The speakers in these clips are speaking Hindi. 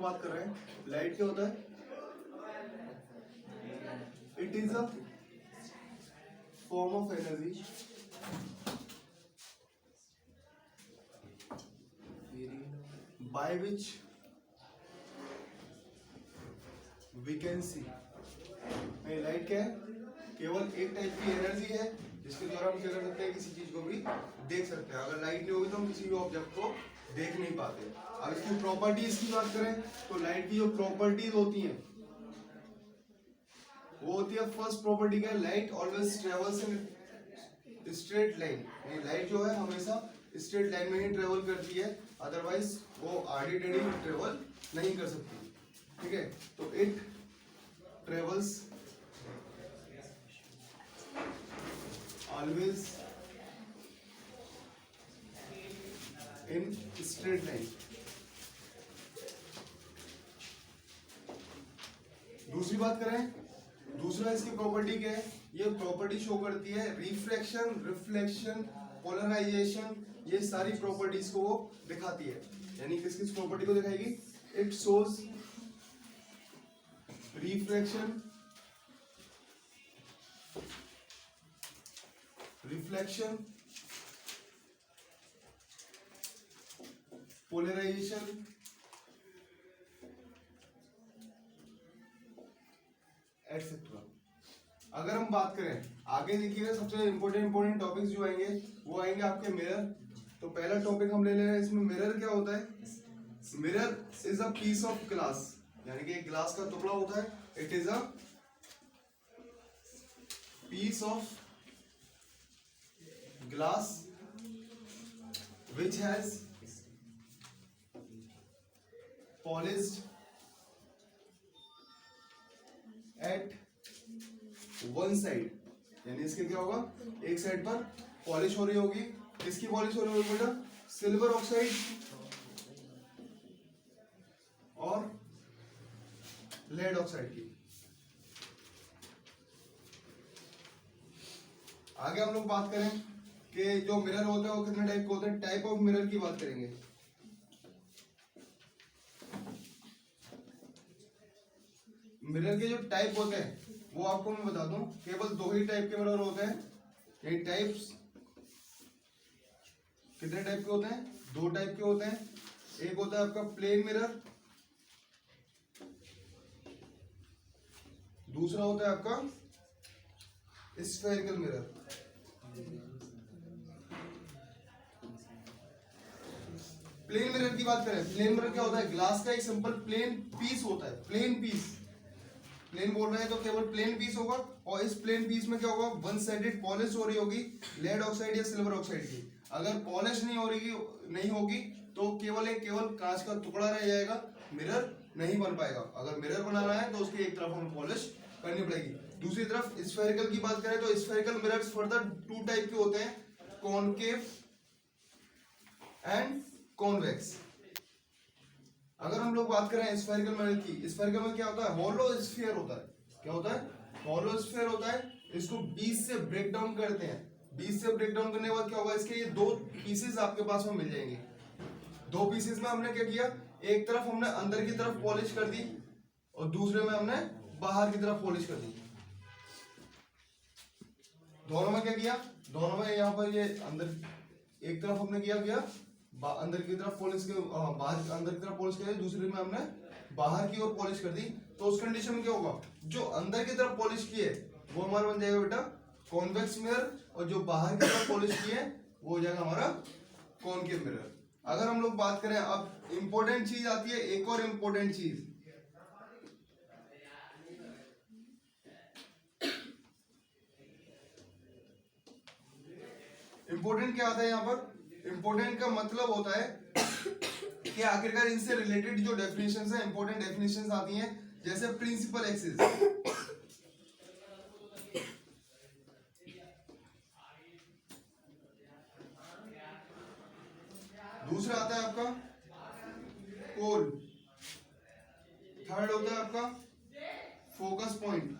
बात कर रहे हैं, लाइट क्या होता है? It is a form of energy by which we can see. Light क्या है? केवल एक टाइप की एनर्जी है जिसके द्वारा हम क्या कर सकते हैं, किसी चीज को भी देख सकते हैं। अगर लाइट नहीं होगी तो हम किसी भी ऑब्जेक्ट को देख नहीं पाते। अब इसकी प्रॉपर्टीज की बात करें तो लाइट की जो प्रॉपर्टीज होती हैं वो होती है, फर्स्ट प्रॉपर्टी क्या है, light always travels in straight line. Light जो है हमेशा स्ट्रेट लाइन में ही ट्रेवल करती है, अदरवाइज वो आड़ी टेढ़ी ट्रेवल नहीं कर सकती। ठीक है, तो it travels always in straight line. दूसरी बात करें, दूसरा इसकी प्रॉपर्टी क्या है? ये प्रॉपर्टी शो करती है रिफ्रैक्शन, रिफ्लेक्शन, पोलराइजेशन, ये सारी प्रॉपर्टीज को वो दिखाती है। यानी किस किस प्रॉपर्टी को दिखाएगी? It shows refraction, reflection, polarization, etcetera. अगर हम बात करें आगे, देखिएगा सबसे इंपॉर्टेंट टॉपिक्स जो आएंगे वो आएंगे आपके मिरर। तो पहला टॉपिक हम ले रहे हैं इसमें, मिरर क्या होता है? Mirror is a piece of glass, यानी कि एक ग्लास का टुकड़ा होता है। It is a piece of glass which has polished at one side। यानी इसके क्या होगा, एक साइड पर पॉलिश हो रही होगी। किसकी पॉलिश हो रही होगी बेटा? सिल्वर ऑक्साइड और लेड ऑक्साइड की। आगे हम लोग बात करें कि जो मिरर होते हैं वो कितने टाइप के होते हैं, टाइप ऑफ मिरर की बात करेंगे। मिरर के जो टाइप होते हैं वो आपको मैं बता दूं, केवल दो ही टाइप के मिरर होते हैं। ये टाइप्स कितने टाइप के होते हैं? दो टाइप के होते हैं। एक होता है आपका प्लेन मिरर, दूसरा होता है आपका स्फेरिकल मिरर। प्लेन मिरर की बात करें, प्लेन मिरर क्या होता है? ग्लास का एक सिंपल प्लेन पीस होता है, प्लेन पीस। प्लेन बोल रहे हैं तो केवल प्लेन पीस होगा, और इस प्लेन पीस में क्या होगा, वन साइडेड पॉलिश हो रही होगी लेड ऑक्साइड या सिल्वर ऑक्साइड की। अगर पॉलिश नहीं होगी तो केवल कांच का टुकड़ा रह जाएगा, मिरर नहीं बन पाएगा। अगर मिरर बनाना है तो उसकी एक तरफ हमें पॉलिश करनी पड़ेगी। दूसरी तरफ स्फेरिकल की बात करें तो spherical mirrors further two type के होते हैं, कॉनकेव एंड कॉन्वेक्स। अगर हम लोग बात करें स्फेरिकल मिरर की, स्फेरिकल में क्या होता है? हॉलो स्फीयर होता है। क्या होता है? हॉलो स्फीयर होता है। इसको 20 से ब्रेक डाउन करते हैं। 20 से ब्रेक डाउन करने के बाद क्या होगा, इसके ये दो पीसेस आपके पास में मिल जाएंगे। दो पीसेस में हमने क्या किया, एक तरफ हमने अंदर की तरफ पॉलिश कर दी और दूसरे में हमने बाहर की तरफ पॉलिश कर दी। दोनों में क्या किया? दोनों में यहाँ पर ये अंदर एक तरफ हमने किया अंदर की तरफ पॉलिश के बाहर अंदर की तरफ पॉलिश कर दी, दूसरे में हमने बाहर की ओर पॉलिश कर दी। तो उस कंडीशन में क्या होगा, जो अंदर की तरफ पॉलिश की है वो हमारा बन जाएगा बेटा कॉन्वेक्स मिरर, और जो बाहर की तरफ पॉलिश की है वो हो जाएगा हमारा कॉनकेव मिरर। अगर हम लोग बात करें, अब इंपॉर्टेंट चीज आती है, एक और इंपॉर्टेंट चीज, इंपॉर्टेंट क्या आता है यहाँ पर? इंपॉर्टेंट का मतलब होता है कि आखिरकार इनसे रिलेटेड जो डेफिनेशंस है, इंपॉर्टेंट डेफिनेशंस आती हैं, जैसे प्रिंसिपल एक्सिस। दूसरा आता है आपका पोल, थर्ड होता है आपका फोकस पॉइंट,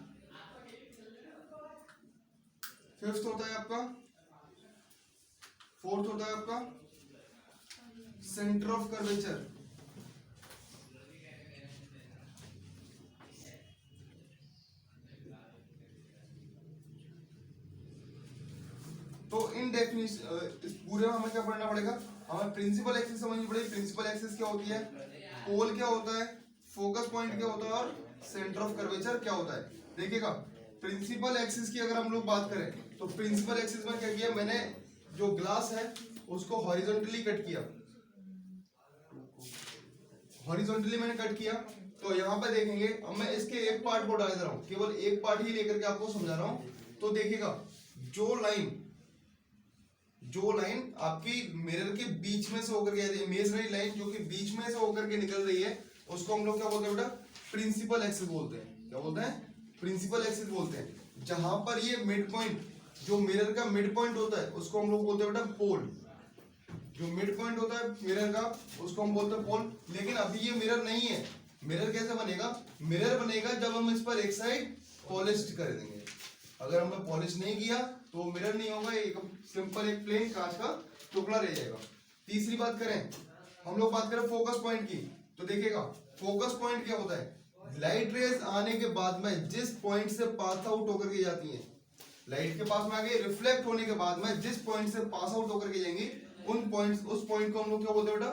फिफ्थ होता है आपका, फोर्थ होता है आपका सेंटर ऑफ कर्वेचर, इस पूरे में हमें क्या पढ़ना पड़ेगा, हमें प्रिंसिपल एक्सिस समझनी पड़ेगी। प्रिंसिपल एक्सिस क्या होती है, पोल क्या होता है, फोकस पॉइंट क्या होता है और सेंटर ऑफ कर्वेचर क्या होता है। देखिएगा प्रिंसिपल एक्सिस की अगर हम लोग बात करें तो प्रिंसिपल एक्सिस में क्या किया मैंने, जो ग्लास है उसको हॉरिजॉन्टली कट किया, हॉरिजॉन्टली मैंने कट किया। तो यहाँ पे देखेंगे, अब मैं इसके एक पार्ट को डाल दे रहा हूँ, केवल एक पार्ट ही लेकर के आपको समझा रहा हूँ। तो देखिएगा जो लाइन आपकी मिरर के बीच में से होकर के, इमेजिनरी लाइन जो कि बीच में से होकर के निकल रही है, उसको हम लोग क्या बोलते हैं बेटा, प्रिंसिपल एक्सिस बोलते हैं। क्या बोलते हैं, प्रिंसिपल एक्सिस बोलते हैं। जहां पर ये मिड पॉइंट, जो मिरर का मिड पॉइंट होता है उसको हम लोग बोलते हैं बेटा पोल। जो मिड पॉइंट होता है मिरर का उसको हम बोलते हैं पोल। लेकिन अभी ये मिरर नहीं है। मिरर कैसे बनेगा, मिरर बनेगा जब हम इस पर एक साइड पॉलिश कर देंगे। अगर हमने पॉलिश नहीं किया तो मिरर नहीं होगा, एक सिंपल एक प्लेन कांच का टुकड़ा रह जाएगा। तीसरी बात करें, हम लोग बात करें फोकस पॉइंट की, तो देखिएगा फोकस पॉइंट क्या होता है, लाइट रेज आने के बाद में जिस पॉइंट से पास आउट होकर के जाती है, लाइट के पास में आगे रिफ्लेक्ट होने के बाद में जिस पॉइंट से पास आउट होकर के जाएंगी, उस पॉइंट को हम लोग क्या बोलते हैं बेटा,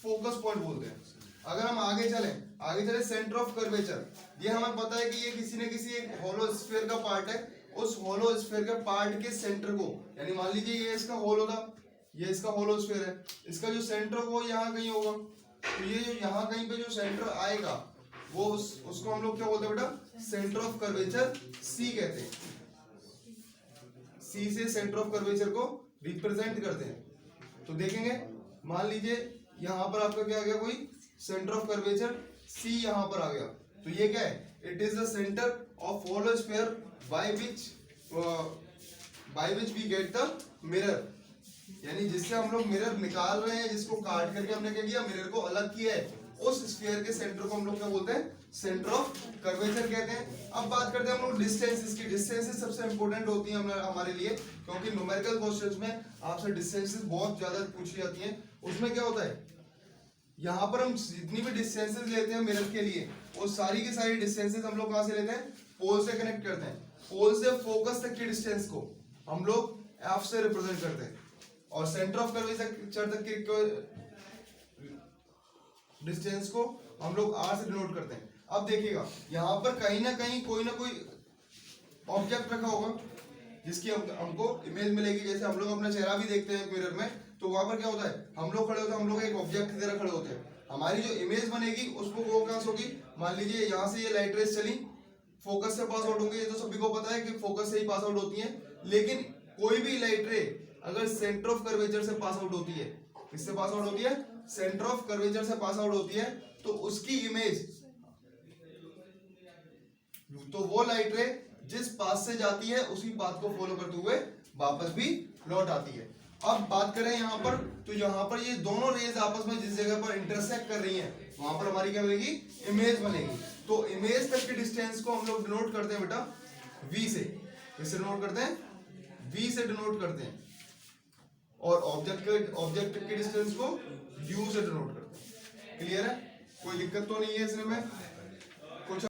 फोकस पॉइंट बोलते हैं। अगर हम आगे चले सेंटर ऑफ कर्वेचर, ये हमें पता है कि ये किसी न किसी एक होलो स्फीयर का पार्ट है। उस होलो स्फीयर के पार्ट के सेंटर को, यानी मान लीजिए ये इसका होल होता, ये इसका होलो स्फीयर है, इसका जो सेंटर वो यहाँ कहीं होगा। तो ये जो यहाँ कहीं पे जो सेंटर आएगा वो उसको हम लोग क्या बोलते हैं बेटा, सेंटर ऑफ कर्वेचर सी कहते हैं। सी से सेंटर ऑफ कर्वेचर को रिप्रेजेंट करते हैं। तो देखेंगे, मान लीजिए यहाँ पर आपका क्या आ गया, कोई सेंटर ऑफ कर्वेचर सी यहाँ पर आ गया, तो ये क्या है, it is the centre of hollow sphere by which we get the mirror. यानी जिससे हम लोग मिरर निकाल रहे हैं, जिसको काट करके हमने क्या किया, मिरर को अलग किया है, उस स्फीयर के सेंटर को हम लोग क्या बोलते हैं, सेंटर ऑफ कर्वेचर कहते हैं। अब बात करते हैं हम लोग डिस्टेंसेस की। डिस्टेंसेस सबसे इंपॉर्टेंट होती है हमारे लिए, क्योंकि न्यूमेरिकल क्वेश्चंस में आपसे डिस्टेंसेस बहुत ज्यादा पूछी जाती हैं। उसमें क्या होता है, यहाँ पर हम जितनी भी डिस्टेंसेस लेते हैं मिरर के लिए, वो सारी की सारी डिस्टेंसेस हम लोग कहाँ से लेते हैं, पोल से कनेक्ट करते हैं। पोल से फोकस तक की डिस्टेंस को हम लोग एफ से रिप्रेजेंट करते हैं, और सेंटर ऑफ कर्वेचर तक की डिस्टेंस को हम लोग आर से डिनोट करते हैं। अब देखिएगा यहाँ पर कहीं ना कहीं कोई ना कोई ऑब्जेक्ट रखा होगा जिसकी हमको इमेज मिलेगी। जैसे हम लोग अपना चेहरा भी देखते हैं मिरर में, तो वहां पर क्या होता है, हम लोग खड़े होते हैं, हम लोग एक ऑब्जेक्ट की तरह खड़े होते हैं। हमारी जो इमेज बनेगी उसको वो कहाँ से होगी, मान लीजिए यहाँ से ये लाइट रेज चली, फोकस से पास आउट होंगी। ये तो सभी को पता है कि फोकस से ही पास आउट होती है। लेकिन कोई भी लाइट रे अगर सेंटर ऑफ कर्वेचर से पास आउट होती है, किससे पास आउट होती है, सेंटर ऑफ कर्वेचर से पास आउट होती है, तो उसकी इमेज, तो वो लाइट रे जिस पाथ से जाती है उसी पाथ को फॉलो करते हुए वापस भी लौट आती है। अब बात करें यहाँ पर, तो यहाँ पर ये दोनों रेज आपस में जिस जगह पर इंटरसेक्ट कर रही हैं, वहां पर हमारी क्या बनेगी, इमेज बनेगी। तो इमेज तक की डिस्टेंस को हम लोग डिनोट करते हैं बेटा v से। किससे डिनोट करते हैं, v से डिनोट करते हैं। और ऑब्जेक्ट की डिस्टेंस को u से डिनोट करते हैं। क्लियर है, कोई दिक्कत तो नहीं है इसमें। कुछ